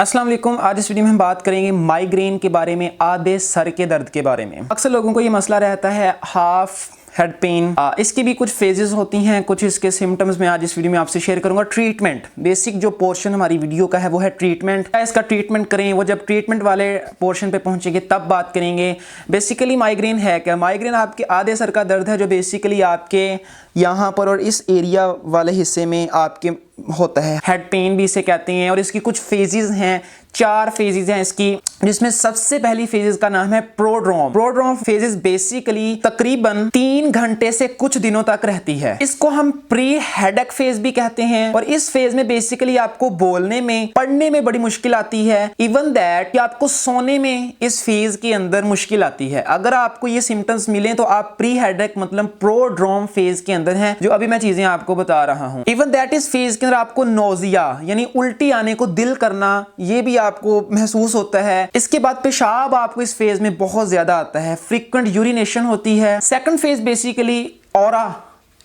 अस्सलाम वालेकुम। आज इस वीडियो में हम बात करेंगे माइग्रेन के बारे में, आधे सर के दर्द के बारे में। अक्सर लोगों को ये मसला रहता है हाफ हेड पेन। इसकी भी कुछ फेजेस होती हैं, कुछ इसके सिम्टम्स मैं आज इस वीडियो में आपसे शेयर करूंगा। ट्रीटमेंट, बेसिक जो पोर्शन हमारी वीडियो का है वो है ट्रीटमेंट। इसका ट्रीटमेंट करें, वो जब ट्रीटमेंट वाले पोर्शन पे पहुंचेंगे तब बात करेंगे। बेसिकली माइग्रेन है क्या? माइग्रेन आपके आधे सर का दर्द है जो बेसिकली आपके यहाँ पर और इस एरिया वाले हिस्से में आपके होता है। हेड पेन भी इसे कहते हैं और इसकी कुछ फेजेस हैं, 4 फेजेस हैं इसकी, जिसमें सबसे पहली फेजेस का नाम है प्रोड्रोम। प्रोड्रोम फेजेस बेसिकली तकरीबन 3 घंटे से कुछ दिनों तक रहती है। इसको हम प्री हेडेक फेज भी कहते हैं और इस फेज में बेसिकली आपको बोलने में, पढ़ने में बड़ी मुश्किल आती है। इवन दैट कि आपको सोने में इस फेज के अंदर मुश्किल आती है। अगर आपको ये सिम्टम्स मिले तो आप प्री हेडेक मतलब प्रोड्रोम फेज के अंदर हैं, जो अभी मैं चीजें आपको बता रहा हूं। इवन दैट इस फेज के अंदर आपको नोजिया यानी उल्टी आने को, दिल करना, ये भी आपको महसूस होता है। इसके बाद पेशाब आपको इस फेज में बहुत ज्यादा आता है, फ्रीक्वेंट यूरिनेशन होती है। Second phase basically aura,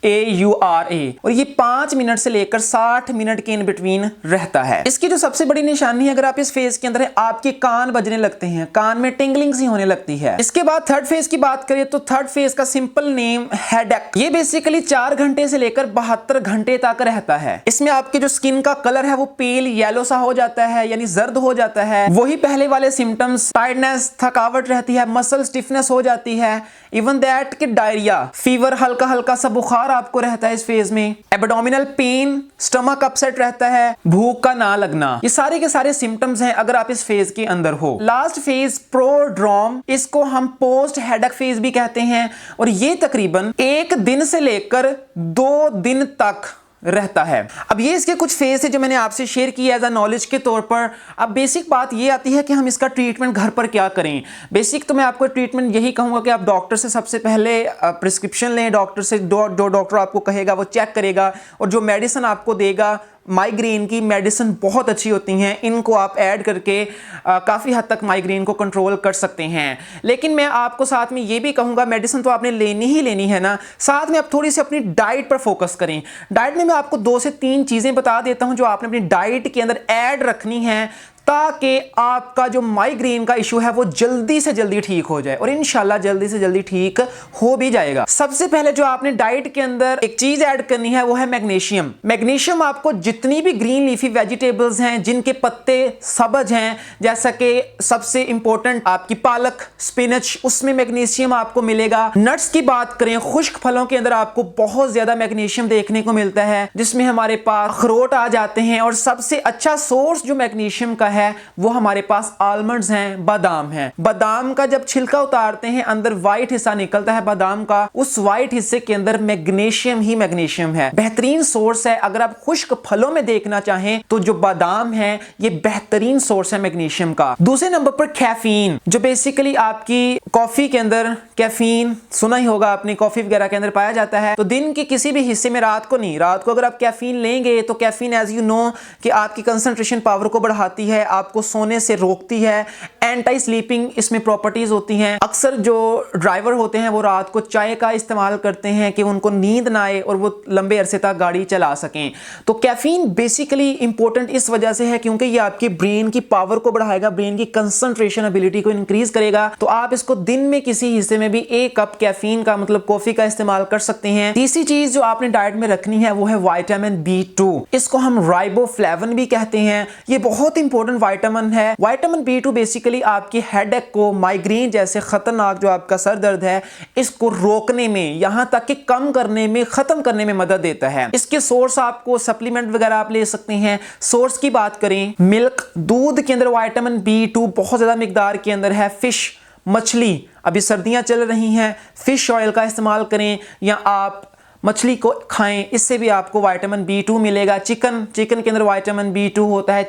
AURA, और ये 5 मिनट से लेकर 60 मिनट के इन बिटवीन रहता है। इसकी जो सबसे बड़ी निशानी है, अगर आप इस फेज के अंदर है, आपके कान बजने लगते हैं, कान में टिंगलिंग सी होने लगती है। इसके बाद थर्ड फेज की बात करें तो थर्ड फेज का सिंपल नेम हेडेक। ये बेसिकली 4 घंटे से लेकर 72 घंटे तक रहता है। इसमें आपके जो स्किन का कलर है वो पेल येलो सा हो जाता है, यानी जर्द हो जाता है। वही पहले वाले सिम्टम्स, टायर्डनेस, थकावट रहती है, मसल स्टिफनेस हो जाती है। इवन दैट कि डायरिया, फीवर, हल्का हल्का सा बुखार आपको रहता है इस फेज में। एब्डोमिनल पेन, स्टमक अपसेट रहता है, भूख का ना लगना, ये सारे के सारे सिम्टम्स हैं अगर आप इस फेज के अंदर हो। लास्ट फेज प्रोड्रोम, इसको हम पोस्ट हेडेक फेज भी कहते हैं और ये तकरीबन 1 दिन से लेकर 2 दिन तक रहता है। अब ये इसके कुछ फेज है जो मैंने आपसे शेयर किया एज अ नॉलेज के तौर पर। अब बेसिक बात ये आती है कि हम इसका ट्रीटमेंट घर पर क्या करें। बेसिक तो मैं आपको ट्रीटमेंट यही कहूंगा कि आप डॉक्टर से सबसे पहले प्रिस्क्रिप्शन लें। डॉक्टर से जो डॉक्टर आपको कहेगा वो चेक करेगा और जो मेडिसिन आपको देगा, माइग्रेन की मेडिसिन बहुत अच्छी होती हैं, इनको आप ऐड करके काफ़ी हद तक माइग्रेन को कंट्रोल कर सकते हैं। लेकिन मैं आपको साथ में ये भी कहूँगा, मेडिसिन तो आपने लेनी ही लेनी है ना, साथ में आप थोड़ी सी अपनी डाइट पर फोकस करें। डाइट में मैं आपको 2 से 3 चीज़ें बता देता हूँ जो आपने अपनी डाइट के अंदर ऐड रखनी है ताकि आपका जो माइग्रेन का इशू है वो जल्दी से जल्दी ठीक हो जाए और इंशाल्लाह जल्दी से जल्दी ठीक हो भी जाएगा। सबसे पहले जो आपने डाइट के अंदर एक चीज ऐड करनी है वो है मैग्नीशियम। मैग्नीशियम आपको जितनी भी ग्रीन लीफी वेजिटेबल्स हैं जिनके पत्ते सब्ज हैं, जैसा कि सबसे इंपॉर्टेंट आपकी पालक, स्पिनच, उसमें मैग्नीशियम आपको मिलेगा। नट्स की बात करें, खुश्क फलों के अंदर आपको बहुत ज्यादा मैग्नीशियम देखने को मिलता है, जिसमें हमारे पास अखरोट आ जाते हैं और सबसे अच्छा सोर्स जो मैग्नीशियम का है वो हमारे पास आलमंड्स हैं, बादाम हैं। बादाम का जब छिलका उतारते हैं अंदर व्हाइट हिस्सा निकलता है बादाम का, उस व्हाइट हिस्से के अंदर मैग्नीशियम ही मैग्नीशियम है। बेहतरीन सोर्स है। अगर आप खुश्क फलों में देखना चाहें तो जो बादाम है ये बेहतरीन सोर्स है मैग्नीशियम का। दूसरे नंबर पर कैफीन, जो बेसिकली आपकी कॉफी के अंदर, कैफीन सुना ही होगा आपने, कॉफी वगैरह के अंदर पाया जाता है। तो दिन के किसी भी हिस्से में, रात को नहीं, रात को अगर आप कैफीन लेंगे तो कैफीन एज यू नो कि आपकी कंसंट्रेशन पावर को बढ़ाती है, आपको सोने से रोकती है, एंटी स्लीपिंग इसमें प्रॉपर्टीज होती हैं। अक्सर जो ड्राइवर होते हैं वो रात को चाय का इस्तेमाल करते हैं कि उनको नींद ना आए और वो लंबे अरसे तक गाड़ी चला सकें। तो कैफीन बेसिकली इंपॉर्टेंट इस वजह से है क्योंकि ये आपके ब्रेन की पावर को बढ़ाएगा, ब्रेन की कंसंट्रेशन एबिलिटी को इंक्रीज करेगा। तो आप इसको दिन में किसी हिस्से में भी 1 कप कैफीन का मतलब कॉफी का इस्तेमाल कर सकते हैं। तीसरी चीज जो आपने डाइट में रखनी है वो है विटामिन B2। इसको हम राइबोफ्लेविन भी कहते हैं। ये बहुत इंपॉर्टेंट विटामिन है। विटामिन B2 बेसिकली आपकी हेडेक को, माइग्रेन जैसे खतरनाक जो आपका सर दर्द है, इसको रोकने में, यहां तक कि कम करने में, खत्म करने में मदद देता है। इसके सोर्स आपको सप्लीमेंट वगैरह आप ले सकते हैं। सोर्स की बात करें, मिल्क, दूध के अंदर विटामिन B2 बहुत ज्यादा मिकदार के अंदर है। फिश, मछली, अभी सर्दियां चल रही हैं, फिश ऑयल का इस्तेमाल करें या आप मछली को खाएं, इससे भी आपको विटामिन B2 मिलेगा। चिकन के अंदर विटामिन B2 होता है।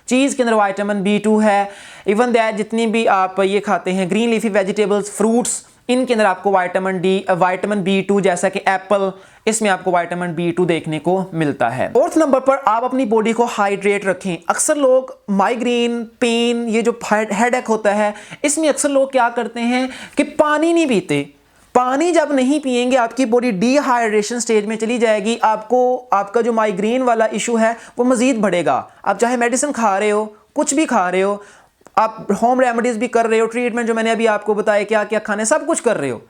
चीज के अंदर विटामिन B2 है। इवन दैट जितनी भी आप ये खाते हैं ग्रीन लीफी वेजिटेबल्स, फ्रूट्स, इनके अंदर आपको विटामिन B2 जैसा कि एप्पल, इसमें आपको विटामिन B2 देखने को मिलता है। 4th नंबर पर आप अपनी बॉडी को हाइड्रेट रखें। अक्सर लोग माइग्रेन, पेन, ये जो हेडेक होता है, इसमें अक्सर लोग क्या करते हैं कि पानी नहीं पीते। पानी जब नहीं पिएंगे आपकी बॉडी डिहाइड्रेशन स्टेज में चली जाएगी, आपको आपका जो माइग्रेन वाला इशू है वो मजीद बढ़ेगा। आप चाहे मेडिसिन खा रहे हो, कुछ भी खा रहे हो, आप होम रेमेडीज भी कर रहे हो, ट्रीटमेंट जो मैंने अभी आपको बताया क्या क्या खाने, सब कुछ कर रहे हो,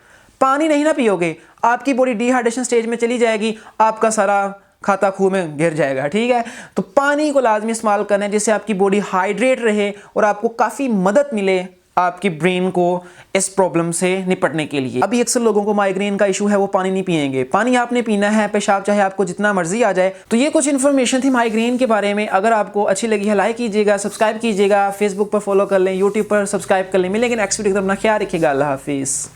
पानी नहीं ना पियोगे, आपकी बॉडी डिहाइड्रेशन स्टेज में चली जाएगी, आपका सारा खाता खूह में गिर जाएगा। ठीक है, तो पानी को लाजमी इस्तेमाल करना है जिससे आपकी बॉडी हाइड्रेट रहे और आपको काफ़ी मदद मिले आपकी ब्रेन को इस प्रॉब्लम से निपटने के लिए। अभी अक्सर लोगों को माइग्रेन का इशू है, वो पानी नहीं पिएंगे, पानी आपने पीना है, पेशाब चाहे आपको जितना मर्जी आ जाए। तो ये कुछ इन्फॉर्मेशन थी माइग्रेन के बारे में। अगर आपको अच्छी लगी है लाइक कीजिएगा, सब्सक्राइब कीजिएगा, फेसबुक पर फॉलो कर लें, यूट्यूब पर सब्सक्राइब कर लें। मिलेंगे नेक्स्ट वीडियो, अपना ख्याल रखिएगा, अल्लाह हाफिज़।